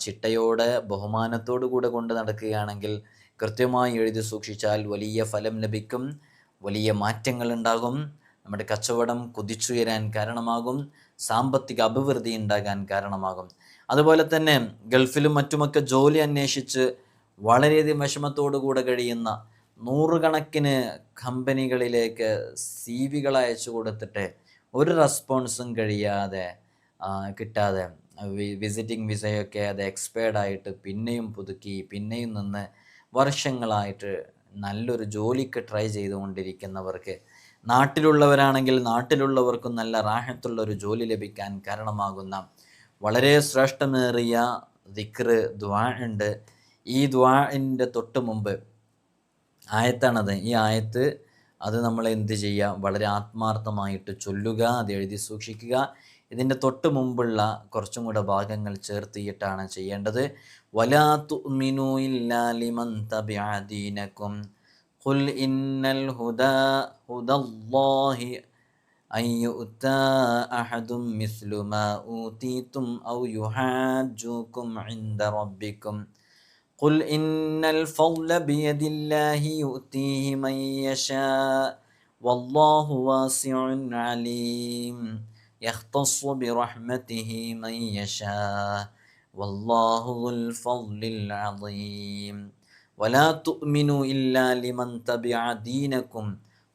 ചിട്ടയോടെ, ബഹുമാനത്തോടു കൂടെ കൊണ്ട് നടക്കുകയാണെങ്കിൽ, കൃത്യമായി എഴുതി സൂക്ഷിച്ചാൽ വലിയ ഫലം ലഭിക്കും, വലിയ മാറ്റങ്ങൾ ഉണ്ടാകും, നമ്മുടെ കച്ചവടം കുതിച്ചുയരാൻ കാരണമാകും, സാമ്പത്തിക അഭിവൃദ്ധി ഉണ്ടാകാൻ കാരണമാകും. അതുപോലെ തന്നെ ഗൾഫിലും മറ്റുമൊക്കെ ജോലി അന്വേഷിച്ച് വളരെയധികം വിഷമത്തോടു കൂടെ കഴിയുന്ന നൂറുകണക്കിന് കമ്പനികളിലേക്ക് CV അയച്ചു കൊടുത്തിട്ട് ഒരു റെസ്പോൺസും കിട്ടാതെ വിസിറ്റിംഗ് വിസയൊക്കെ അത് എക്സ്പയർഡ് ആയിട്ട് പിന്നെയും പുതുക്കി പിന്നെയും നിന്ന് വർഷങ്ങളായിട്ട് നല്ലൊരു ജോലിക്ക് ട്രൈ ചെയ്തുകൊണ്ടിരിക്കുന്നവർക്ക്, നാട്ടിലുള്ളവരാണെങ്കിൽ നാട്ടിലുള്ളവർക്കും നല്ല റാഹത്തുള്ളൊരു ജോലി ലഭിക്കാൻ കാരണമാകുന്ന വളരെ ശ്രേഷ്ഠമേറിയ ദിക്ർ, ദുആ ഉണ്ട്. ഈ ദുആഇൻ്റെ തൊട്ട് മുമ്പ് ആയത്താണത്. ഈ ആയത്ത് അത് നമ്മൾ എന്ത് ചെയ്യുക? വളരെ ആത്മാർത്ഥമായിട്ട് ചൊല്ലുക, അത് എഴുതി സൂക്ഷിക്കുക. ഇതിൻ്റെ തൊട്ട് മുമ്പുള്ള കുറച്ചും കൂടെ ഭാഗങ്ങൾ ചേർത്തിയിട്ടാണ് ചെയ്യേണ്ടത്. വലാ തുഅ്മിനൂ ഇല്ലാ ലിമൻ തബിഅ ദീനകും ഖുൽ ഇന്നൽ ഹുദല്ലാഹി അൻ യുഅ്താ അഹദും മിസ്ലു മാ ഊതീതും ഔ യുഹാജ്ജൂകും ഇൻദ റബ്ബിക്കും ഖുൽ ഇന്നൽ ഫള ബിയദില്ലാഹി യുഅ്തീഹി മൻ യശാ വല്ലാഹു വാസിഉൻ അലീം യഖ്തസ്സു ബിറഹ്മതിഹി മൻ യശാ വല്ലാഹു ദുൽ ഫളിൽ അളീം. വലാ തുഅ്മിനൂ ഇല്ലാ ലിമൻ തബിഅ ദീനകും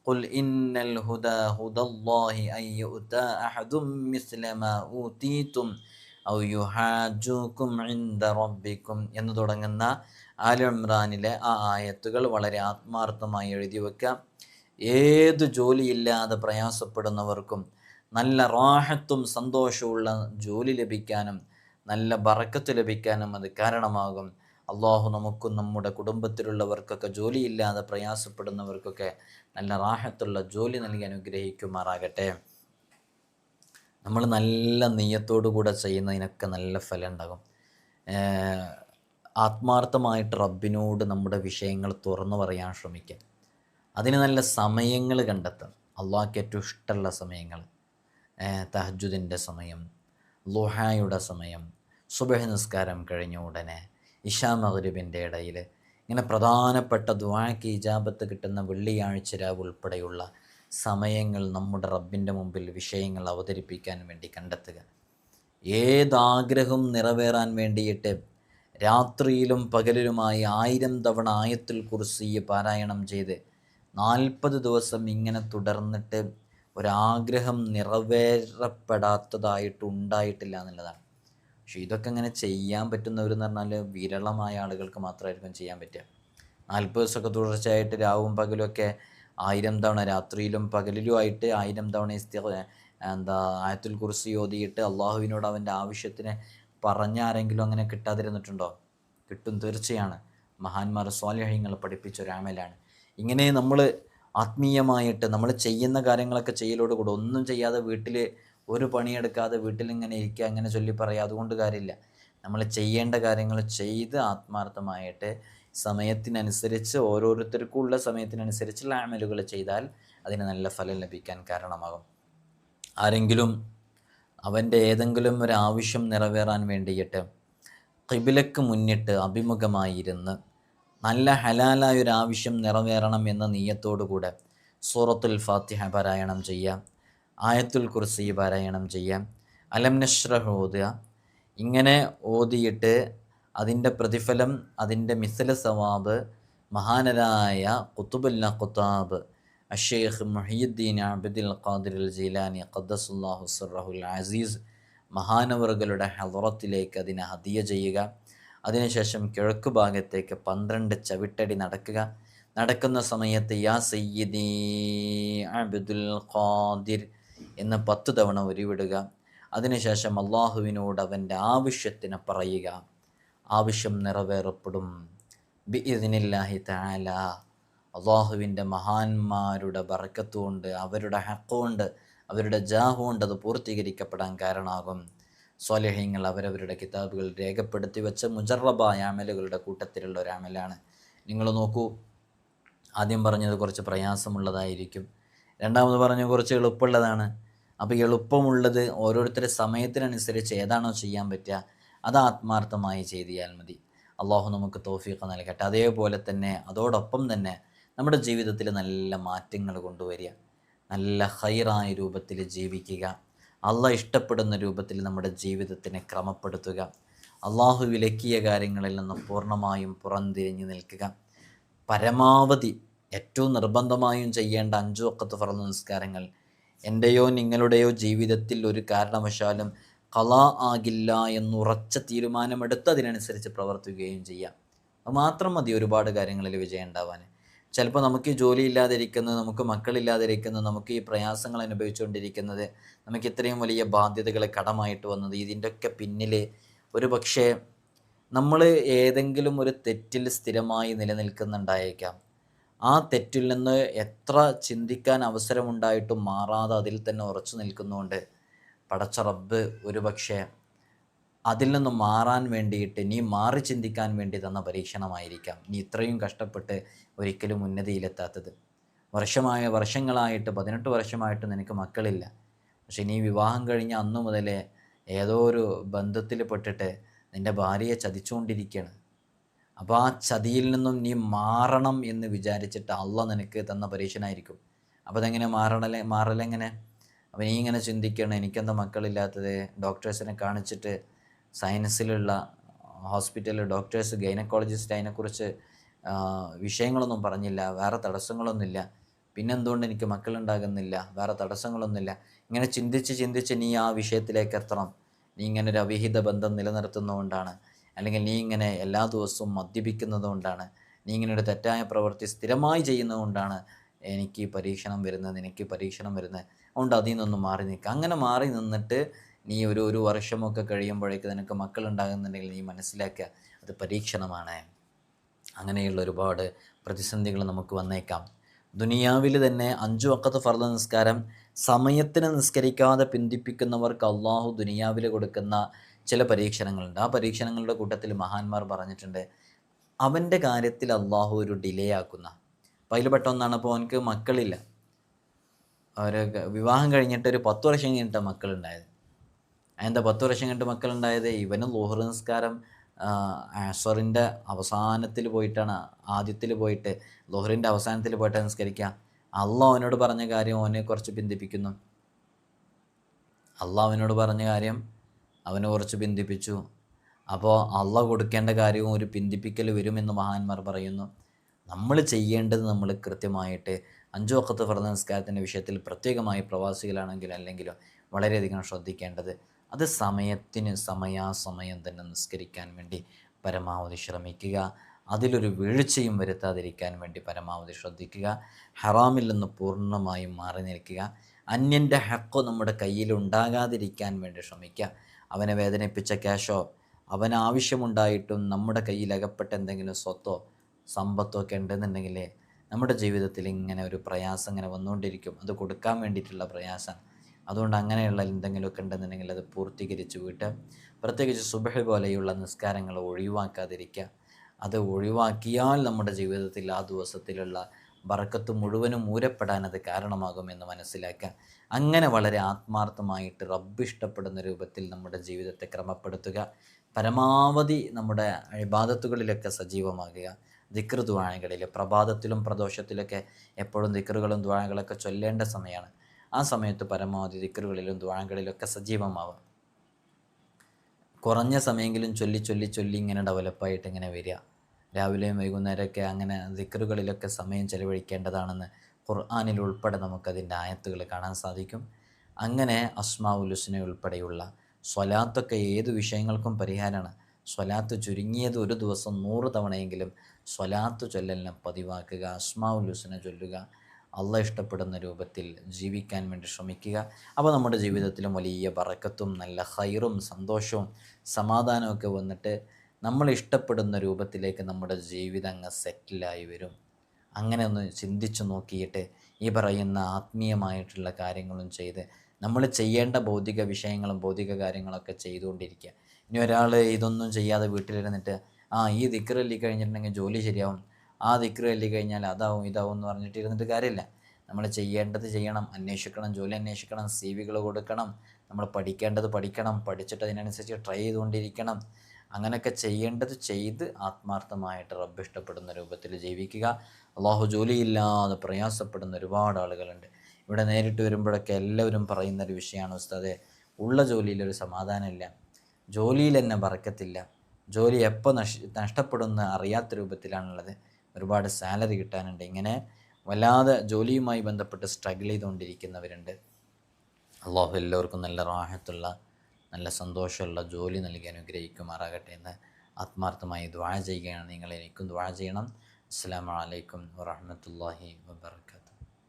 ഖുൽ ഇന്നൽ ഹുദല്ലാഹി അൻ യുഅ്താ അഹദും മിസ്ല മാ ഊതീതും ഔ യുഹാജ്ജൂകും ഇൻദ റബ്ബിക്കും എന്ന് തുടങ്ങുന്ന ആലു ഇമ്രാനിലെ ആ ആയത്തുകൾ വളരെ ആത്മാർത്ഥമായി എഴുതി വെക്കാം. ഏത് ജോലിയില്ലാതെ പ്രയാസപ്പെടുന്നവർക്കും നല്ല റാഹത്തും സന്തോഷവുമുള്ള ജോലി ലഭിക്കാനും നല്ല ബറക്കത്ത് ലഭിക്കാനും അത് കാരണമാകും. അള്ളാഹു നമുക്കും നമ്മുടെ കുടുംബത്തിലുള്ളവർക്കൊക്കെ, ജോലിയില്ലാതെ പ്രയാസപ്പെടുന്നവർക്കൊക്കെ നല്ല റാഹത്തുള്ള ജോലി നൽകി അനുഗ്രഹിക്കുമാറാകട്ടെ. നമ്മൾ നല്ല നെയ്യത്തോടു കൂടെ ചെയ്യുന്നതിനൊക്കെ നല്ല ഫലം ഉണ്ടാകും. ആത്മാർത്ഥമായിട്ട് റബ്ബിനോട് നമ്മുടെ വിഷയങ്ങൾ തുറന്നു പറയാൻ ശ്രമിക്കുക. അതിന് നല്ല സമയങ്ങൾ കണ്ടെത്തും. അള്ളാഹ്ക്ക് ഏറ്റവും ഇഷ്ടമുള്ള സമയങ്ങൾ, തഹജ്ജുദിൻ്റെ സമയം, ളുഹായുടെ സമയം, സുബഹ് നിസ്കാരം കഴിഞ്ഞ ഉടനെ, ഇശാ മഗ്രിബിൻ്റെ ഇടയിൽ, ഇങ്ങനെ പ്രധാനപ്പെട്ട ദുആക്ക് ഇജാബത്ത് കിട്ടുന്ന വെള്ളിയാഴ്ച രാവ് ഉൾപ്പെടെയുള്ള സമയങ്ങൾ നമ്മുടെ റബ്ബിൻ്റെ മുമ്പിൽ വിഷയങ്ങൾ അവതരിപ്പിക്കാൻ വേണ്ടി കണ്ടെത്തുക. ഏതാഗ്രഹം നിറവേറാൻ വേണ്ടിയിട്ട് രാത്രിയിലും പകലിലുമായി 1000 തവണ ആയത്തുൽ കുർസി പാരായണം ചെയ്ത് 40 ദിവസം ഇങ്ങനെ തുടർന്നിട്ട് ഒരാഗ്രഹം നിറവേറപ്പെടാത്തതായിട്ട് ഉണ്ടായിട്ടില്ല എന്നുള്ളതാണ്. പക്ഷേ ഇതൊക്കെ ഇങ്ങനെ ചെയ്യാൻ പറ്റുന്നവരെന്ന് പറഞ്ഞാൽ വിരളമായ ആളുകൾക്ക് മാത്രമായിരിക്കും ചെയ്യാൻ പറ്റുക. 40 ദിവസമൊക്കെ തുടർച്ചയായിട്ട് രാവും പകലുമൊക്കെ 1000 തവണ, രാത്രിയിലും പകലിലുമായിട്ട് 1000 തവണ ആയത്തുൽ കുർസി ഓതിയിട്ട് അള്ളാഹുവിനോട് അവൻ്റെ ആവശ്യത്തിന് പറഞ്ഞ ആരെങ്കിലും അങ്ങനെ കിട്ടാതിരുന്നിട്ടുണ്ടോ? കിട്ടും, തീർച്ചയാണ്. മഹാന്മാർ സ്വാലിഹീങ്ങൾ പഠിപ്പിച്ച ഒരു അമലാണ്. ഇങ്ങനെ നമ്മൾ ആത്മീയമായിട്ട് നമ്മൾ ചെയ്യുന്ന കാര്യങ്ങളൊക്കെ ചെയ്യലോടുകൂടെ, ഒന്നും ചെയ്യാതെ വീട്ടിൽ ഒരു പണിയെടുക്കാതെ വീട്ടിലിങ്ങനെ ഇരിക്കുക, അങ്ങനെ ചൊല്ലി പറയുക, അതുകൊണ്ട് കാര്യമില്ല. നമ്മൾ ചെയ്യേണ്ട കാര്യങ്ങൾ ചെയ്ത് ആത്മാർത്ഥമായിട്ട് സമയത്തിനനുസരിച്ച് ഓരോരുത്തർക്കുള്ള സമയത്തിനനുസരിച്ചുള്ള അമലുകൾ ചെയ്താൽ അതിന് നല്ല ഫലം ലഭിക്കാൻ കാരണമാകും. ആരെങ്കിലും അവൻ്റെ ഏതെങ്കിലും ഒരു ആവശ്യം നിറവേറാൻ വേണ്ടിയിട്ട് ഖിബിലക്ക് മുന്നിട്ട് അഭിമുഖമായിരുന്ന് നല്ല ഹലാലായ ഒരു ആവശ്യം നിറവേറണം എന്ന നീയത്തോടുകൂടെ സൂറത്തുൽ ഫാത്തിഹ പാരായണം ചെയ്യാം, ആയത്തുൽ കുർസി പാരായണം ചെയ്യാം, അലം നശ്റഹ് ഓതുക. ഇങ്ങനെ ഓതിയിട്ട് അതിൻ്റെ പ്രതിഫലം, അതിൻ്റെ മിസ്ല സവാബ് മഹാനരായ ഖുതുബുൽ ഖുതാബ് അഷേഖ് മുഹിയുദ്ദീൻ അബ്ദുൽ ഖാദിർ അൽ ജീലാനി ഖദ്ദസുല്ലാഹു സിർറഹുൽ അസീസ് മഹാനവറുകളുടെ ഹളറത്തിലേക്ക് അതിനെ ഹദിയ ചെയ്യുക. അതിനുശേഷം കിഴക്ക് ഭാഗത്തേക്ക് 12 ചവിട്ടടി നടക്കുക. നടക്കുന്ന സമയത്ത് യാ സയ്യിദി അബ്ദുൽ ഖാദിർ എന്ന് 10 തവണ ഉരുവിടുക. അതിനുശേഷം അള്ളാഹുവിനോട് അവൻ്റെ ആവശ്യത്തിന് പറയുക. ആവശ്യം നിറവേറപ്പെടും ബിഇദ്നില്ലാഹി തആല. അള്ളാഹുവിൻ്റെ മഹാന്മാരുടെ ബർക്കത്തുകൊണ്ട്, അവരുടെ ഹഖുകൊണ്ട്, അവരുടെ ജാഹുകൊണ്ട് അത് പൂർത്തീകരിക്കപ്പെടാൻ കാരണമാകും. സ്വാലിഹീങ്ങൾ അവരവരുടെ കിതാബുകൾ രേഖപ്പെടുത്തി വെച്ച മുജറബായ അമലുകളുടെ കൂട്ടത്തിലുള്ള ഒരു അമലാണ്. നിങ്ങൾ നോക്കൂ, ആദ്യം പറഞ്ഞത് കുറച്ച് പ്രയാസമുള്ളതായിരിക്കും, രണ്ടാമത് പറഞ്ഞത് കുറച്ച് എളുപ്പമുള്ളതാണ്. അപ്പോൾ എളുപ്പമുള്ളത് ഓരോരുത്തരുടെ സമയത്തിനനുസരിച്ച് ഏതാണോ ചെയ്യാൻ പറ്റുക അത് ആത്മാർത്ഥമായി ചെയ്തിയാൽ മതി. അള്ളാഹു നമുക്ക് തൗഫീഖ് നൽകട്ടെ. അതേപോലെ തന്നെ അതോടൊപ്പം തന്നെ നമ്മുടെ ജീവിതത്തിൽ നല്ല മാറ്റങ്ങൾ കൊണ്ടുവരിക, നല്ല ഹൈറായ രൂപത്തിൽ ജീവിക്കുക, അള്ളാഹ് ഇഷ്ടപ്പെടുന്ന രൂപത്തിൽ നമ്മുടെ ജീവിതത്തിനെ ക്രമപ്പെടുത്തുക, അള്ളാഹു വിലക്കിയ കാര്യങ്ങളിൽ നിന്ന് പൂർണ്ണമായും പുറംതിരിഞ്ഞു നിൽക്കുക. പരമാവധി ഏറ്റവും നിർബന്ധമായും ചെയ്യേണ്ട 5 വഖത്ത് ഫർള് നിസ്കാരങ്ങൾ എൻ്റെയോ നിങ്ങളുടെയോ ജീവിതത്തിൽ ഒരു കാരണവശാലും ഖളാ ആകില്ല എന്നുറച്ച തീരുമാനമെടുത്ത് അതിനനുസരിച്ച് പ്രവർത്തിക്കുകയും ചെയ്യാം. അത് മാത്രം മതി ഒരുപാട് കാര്യങ്ങളിൽ വിജയം ഉണ്ടാവാൻ. ചിലപ്പോൾ നമുക്ക് ഈ ജോലി ഇല്ലാതിരിക്കുന്നത്, നമുക്ക് മക്കളില്ലാതിരിക്കുന്നത്, നമുക്ക് ഈ പ്രയാസങ്ങൾ അനുഭവിച്ചുകൊണ്ടിരിക്കുന്നത്, നമുക്ക് ഇത്രയും വലിയ ബാധ്യതകൾ കടമായിട്ട് വന്നത്, ഇതിൻ്റെയൊക്കെ പിന്നിൽ ഒരു പക്ഷേ നമ്മൾ ഏതെങ്കിലും ഒരു തെറ്റിൽ സ്ഥിരമായി നിലനിൽക്കുന്നുണ്ടായേക്കാം. ആ തെറ്റിൽ നിന്ന് എത്ര ചിന്തിക്കാൻ അവസരമുണ്ടായിട്ടും മാറാതെ അതിൽ തന്നെ ഉറച്ചു നിൽക്കുന്നുകൊണ്ട് പടച്ച റബ്ബ് ഒരു പക്ഷേ അതിൽ നിന്ന് മാറാൻ വേണ്ടിയിട്ട് നീ മാറി ചിന്തിക്കാൻ വേണ്ടി തന്ന പരീക്ഷണമായിരിക്കാം നീ ഇത്രയും കഷ്ടപ്പെട്ട് ഒരിക്കലും ഉന്നതിയിലെത്താത്തത്. വർഷങ്ങളായിട്ട് 18 വർഷമായിട്ട് നിനക്ക് മക്കളില്ല. പക്ഷെ നീ വിവാഹം കഴിഞ്ഞ അന്നു മുതലേ ഏതോ ഒരു ബന്ധത്തിൽ പെട്ടിട്ട് നിൻ്റെ ഭാര്യയെ ചതിച്ചുകൊണ്ടിരിക്കുകയാണ്. അപ്പോൾ ആ ചതിയിൽ നിന്നും നീ മാറണം എന്ന് വിചാരിച്ചിട്ട് അള്ളാഹ് നിനക്ക് തന്ന പരീക്ഷണമായിരിക്കും. അപ്പോൾ അതെങ്ങനെ മാറലെങ്ങനെ? അപ്പോൾ നീ ഇങ്ങനെ ചിന്തിക്കണം, എനിക്കെന്താ മക്കളില്ലാത്തത്? ഡോക്ടേഴ്സിനെ കാണിച്ചിട്ട് സയൻസിലുള്ള ഹോസ്പിറ്റലിൽ ഡോക്ടേഴ്സ് ഗൈനക്കോളജിസ്റ്റ് അതിനെക്കുറിച്ച് വിഷയങ്ങളൊന്നും പറഞ്ഞില്ല, വേറെ തടസ്സങ്ങളൊന്നുമില്ല, പിന്നെന്തുകൊണ്ട് എനിക്ക് മക്കളുണ്ടാകുന്നില്ല, വേറെ തടസ്സങ്ങളൊന്നുമില്ല. ഇങ്ങനെ ചിന്തിച്ച് നീ ആ വിഷയത്തിലേക്ക് എത്തണം. നീ ഇങ്ങനെ ഒരു അവിഹിത ബന്ധം നിലനിർത്തുന്നതുകൊണ്ടാണ്, അല്ലെങ്കിൽ നീ ഇങ്ങനെ എല്ലാ ദിവസവും മദ്യപിക്കുന്നത് കൊണ്ടാണ്, നീ ഇങ്ങനെ ഒരു തെറ്റായ പ്രവൃത്തി സ്ഥിരമായി ചെയ്യുന്നതുകൊണ്ടാണ് എനിക്ക് പരീക്ഷണം വരുന്നത്, അതുകൊണ്ട് അതിൽ നിന്നൊന്നും മാറി നിൽക്കുക. അങ്ങനെ മാറി നിന്നിട്ട് നീ ഒരു വർഷമൊക്കെ കഴിയുമ്പോഴേക്ക് നിനക്ക് മക്കളുണ്ടാകുന്നുണ്ടെങ്കിൽ നീ മനസ്സിലാക്കുക അത് പരീക്ഷണമാണ്. അങ്ങനെയുള്ള ഒരുപാട് പ്രതിസന്ധികൾ നമുക്ക് വന്നേക്കാം. ദുനിയാവിൽ തന്നെ 5 വഖത്ത് ഫർള് നിസ്കാരം സമയത്തിന് നിസ്കരിക്കാതെ പിന്തിപ്പിക്കുന്നവർക്ക് അള്ളാഹു ദുനിയാവിൽ കൊടുക്കുന്ന ചില പരീക്ഷണങ്ങളുണ്ട്. ആ പരീക്ഷണങ്ങളുടെ കൂട്ടത്തിൽ മഹാന്മാർ പറഞ്ഞിട്ടുണ്ട്, അവൻ്റെ കാര്യത്തിൽ അള്ളാഹു ഒരു ഡിലേ ആക്കുന്ന. അപ്പോൾ അതിൽ പെട്ട ഒന്നാണ്, അപ്പോൾ അവനക്ക് മക്കളില്ല, അവർ വിവാഹം കഴിഞ്ഞിട്ട് ഒരു 10 വർഷം കഴിഞ്ഞിട്ടാണ് മക്കളുണ്ടായത്. അതിൻ്റെ 10 വർഷം കഴിഞ്ഞിട്ട് മക്കളുണ്ടായത് ഇവന് ളുഹർ നിസ്കാരം അസറിൻ്റെ അവസാനത്തിൽ പോയിട്ടാണ്, ആദ്യത്തിൽ പോയിട്ട് ളുഹറിൻ്റെ അവസാനത്തിൽ പോയിട്ടാണ് നിസ്കരിക്കുക. അള്ളാഹ് അവനോട് പറഞ്ഞ കാര്യം അവനെ കുറച്ച് പിന്തിപ്പിക്കുന്നു. അവന് കുറച്ച് പിന്തിപ്പിച്ചു. അപ്പോൾ അള്ളാഹ് കൊടുക്കേണ്ട കാര്യവും ഒരു പിന്തിപ്പിക്കൽ വരുമെന്ന് മഹാന്മാർ പറയുന്നു. നമ്മൾ ചെയ്യേണ്ടത് നമ്മൾ കൃത്യമായിട്ട് 5 വഖത്ത് ഫർള് നിസ്കാരത്തിൻ്റെ വിഷയത്തിൽ പ്രത്യേകമായി പ്രവാസികളാണെങ്കിലും അല്ലെങ്കിലും വളരെയധികം ശ്രദ്ധിക്കേണ്ടത് അത് സമയാസമയം തന്നെ നിസ്കരിക്കാൻ വേണ്ടി പരമാവധി ശ്രമിക്കുക. അതിലൊരു വീഴ്ചയും വരുത്താതിരിക്കാൻ വേണ്ടി പരമാവധി ശ്രദ്ധിക്കുക. ഹറാമിൽ നിന്ന് പൂർണ്ണമായും മാറി നിൽക്കുക. അന്യൻ്റെ ഹക്ക് നമ്മുടെ കയ്യിൽ ഉണ്ടാകാതിരിക്കാൻ വേണ്ടി ശ്രമിക്കുക. അവനെ വേദനിപ്പിച്ച ക്യാഷോ അവന് ആവശ്യമുണ്ടായിട്ടും നമ്മുടെ കയ്യിൽ അകപ്പെട്ട എന്തെങ്കിലും സ്വത്തോ സമ്പത്തോ ഒക്കെ ഉണ്ടെന്നുണ്ടെങ്കിൽ നമ്മുടെ ജീവിതത്തിൽ ഇങ്ങനെ ഒരു പ്രയാസം ഇങ്ങനെ വന്നുകൊണ്ടിരിക്കും. അത് കൊടുക്കാൻ വേണ്ടിയിട്ടുള്ള പ്രയാസം. അതുകൊണ്ട് അങ്ങനെയുള്ള എന്തെങ്കിലുമൊക്കെ ഉണ്ടെന്നുണ്ടെങ്കിൽ അത് പൂർത്തീകരിച്ച് വിട്ട്, പ്രത്യേകിച്ച് സുബഹ് പോലെയുള്ള നിസ്കാരങ്ങൾ ഒഴിവാക്കാതിരിക്കുക. അത് ഒഴിവാക്കിയാൽ നമ്മുടെ ജീവിതത്തിൽ ആ ദിവസത്തിലുള്ള ബറക്കത്ത് മുഴുവനും ഊരപ്പെടാൻ അത് കാരണമാകുമെന്ന് മനസ്സിലാക്കുക. അങ്ങനെ വളരെ ആത്മാർത്ഥമായിട്ട് റബ്ബ് ഇഷ്ടപ്പെടുന്ന രൂപത്തിൽ നമ്മുടെ ജീവിതത്തെ ക്രമപ്പെടുത്തുക. പരമാവധി നമ്മുടെ ഇബാദത്തുകളിലൊക്കെ സജീവമാകുക. ദിക്ർ ദുആകളിൽ പ്രഭാതത്തിലും പ്രദോഷത്തിലൊക്കെ എപ്പോഴും ദിക്റുകളും ദുആകളൊക്കെ ചൊല്ലേണ്ട സമയമാണ്. ആ സമയത്ത് പരമാവധി ദിക്റുകളിലും ദുആകളിലൊക്കെ സജീവമാവുക. കുറഞ്ഞ സമയമെങ്കിലും ചൊല്ലി ചൊല്ലി ചൊല്ലി ഇങ്ങനെ ഡെവലപ്പായിട്ട് ഇങ്ങനെ വരിക. രാവിലെയും വൈകുന്നേരമൊക്കെ അങ്ങനെ ദിക്റുകളിലൊക്കെ സമയം ചെലവഴിക്കേണ്ടതാണെന്ന് ഖുർആനിൽ ഉൾപ്പെടെ നമുക്കതിൻ്റെ ആയത്തുകൾ കാണാൻ സാധിക്കും. അങ്ങനെ അസ്മാഉൽ ഹുസ്ന ഉൾപ്പെടെയുള്ള സ്വലാത്തൊക്കെ ഏത് വിഷയങ്ങൾക്കും പരിഹാരമാണ്. സ്വലാത്ത് ചുരുങ്ങിയത് ഒരു ദിവസം 100 തവണയെങ്കിലും സ്വലാത്ത് ചൊല്ലലിനെ പതിവാക്കുക, അസ്മാഉൽ ഹുസ്ന ചൊല്ലുക, അള്ളാഹ് ഇഷ്ടപ്പെടുന്ന രൂപത്തിൽ ജീവിക്കാൻ വേണ്ടി ശ്രമിക്കുക. അപ്പോൾ നമ്മുടെ ജീവിതത്തിലും വലിയ ബറക്കത്തും നല്ല ഖൈറും സന്തോഷവും സമാധാനമൊക്കെ വന്നിട്ട് നമ്മൾ ഇഷ്ടപ്പെടുന്ന രൂപത്തിലേക്ക് നമ്മുടെ ജീവിതം അങ്ങ് സെറ്റിലായി വരും. അങ്ങനെ ഒന്ന് ചിന്തിച്ചു നോക്കിയിട്ട് ഈ പറയുന്ന ആത്മീയമായിട്ടുള്ള കാര്യങ്ങളും ചെയ്ത് നമ്മൾ ചെയ്യേണ്ട ഭൗതിക വിഷയങ്ങളും ഭൗതിക കാര്യങ്ങളൊക്കെ ചെയ്തുകൊണ്ടിരിക്കുക. ഇനി ഒരാൾ ഇതൊന്നും ചെയ്യാതെ വീട്ടിലിരുന്നിട്ട് ഈ ദിക്ർ ചൊല്ലി കഴിഞ്ഞിട്ടുണ്ടെങ്കിൽ ജോലി ശരിയാവും, ആ ദിക്ർ ചൊല്ലി കഴിഞ്ഞാൽ അതാവും ഇതാവും എന്ന് പറഞ്ഞിട്ട് ഇരുന്നിട്ട് കാര്യമില്ല. നമ്മൾ ചെയ്യേണ്ടത് ചെയ്യണം, അന്വേഷിക്കണം, ജോലി അന്വേഷിക്കണം, CV കൊടുക്കണം, നമ്മൾ പഠിക്കേണ്ടത് പഠിക്കണം, പഠിച്ചിട്ട് അതിനനുസരിച്ച് ട്രൈ ചെയ്തുകൊണ്ടിരിക്കണം. അങ്ങനെയൊക്കെ ചെയ്യേണ്ടത് ചെയ്ത് ആത്മാർത്ഥമായിട്ട് റബ്ബ് ഇഷ്ടപ്പെടുന്ന രൂപത്തിൽ ജീവിക്കുക. അള്ളാഹു ജോലിയില്ലാതെ പ്രയാസപ്പെടുന്ന ഒരുപാട് ആളുകളുണ്ട്. ഇവിടെ നേരിട്ട് വരുമ്പോഴൊക്കെ എല്ലാവരും പറയുന്നൊരു വിഷയമാണ്, ഉസ്താദേ, ഉള്ള ജോലിയിലൊരു സമാധാനമില്ല, ജോലിയിൽ തന്നെ ബറക്കത്തില്ല, ജോലി എപ്പോൾ നഷ്ടപ്പെടുന്ന അറിയാത്ത രൂപത്തിലാണുള്ളത്, ഒരുപാട് സാലറി കിട്ടാനുണ്ട്. ഇങ്ങനെ വല്ലാതെ ജോലിയുമായി ബന്ധപ്പെട്ട് സ്ട്രഗിൾ ചെയ്തുകൊണ്ടിരിക്കുന്നവരുണ്ട്. അള്ളാഹു എല്ലാവർക്കും നല്ല റാഹത്തുള്ള നല്ല സന്തോഷമുള്ള ജോലി നൽകി അനുഗ്രഹിക്കുമാറാകട്ടെ എന്ന് ആത്മാർത്ഥമായി ദുആ ചെയ്യുകയാണ്. നിങ്ങൾ എനിക്കും ദുആ ചെയ്യണം. അസ്സലാമു അലൈക്കും വറഹ്മത്തുള്ളാഹി വബറകാതുഹു.